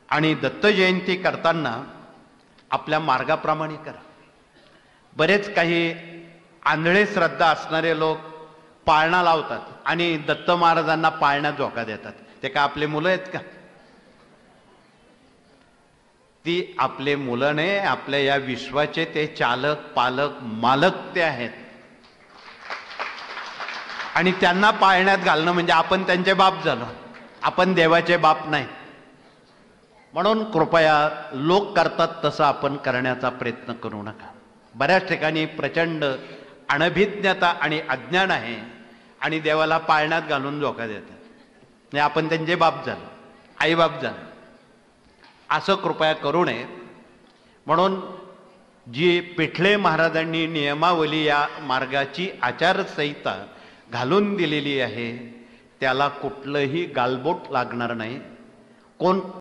आणि दत्त जयंती करताना आपल्या मार्गाप्रमाणे करा. बरेच काही आंधळे श्रद्धा असणारे लोक पाळणा लावतात आणि दत्त महाराजांना पाळण्यात धोका देतात. ते का आपले मुलं आहेत का? ती आपले मुलं नाही, आपल्या या विश्वाचे ते चालक, पालक, मालक ते आहेत. आणि त्यांना पाळण्यात घालणं म्हणजे आपण त्यांचे बाप झालो, आपण देवाचे बाप नाही. म्हणून कृपया लोक करतात तसं आपण करण्याचा प्रयत्न करू नका. बऱ्याच ठिकाणी प्रचंड अनभिज्ञता आणि अज्ञान आहे आणि देवाला पाळण्यात घालून धोका देतात. म्हणजे आपण त्यांचे बाप झालो, आईबाप झालो. असं कृपया करू नये. म्हणून जी पिठले महाराजांनी नियमावली या मार्गाची आचारसंहिता घालून दिलेली आहे त्याला कुठलंही गालबोट लागणार नाही. कोण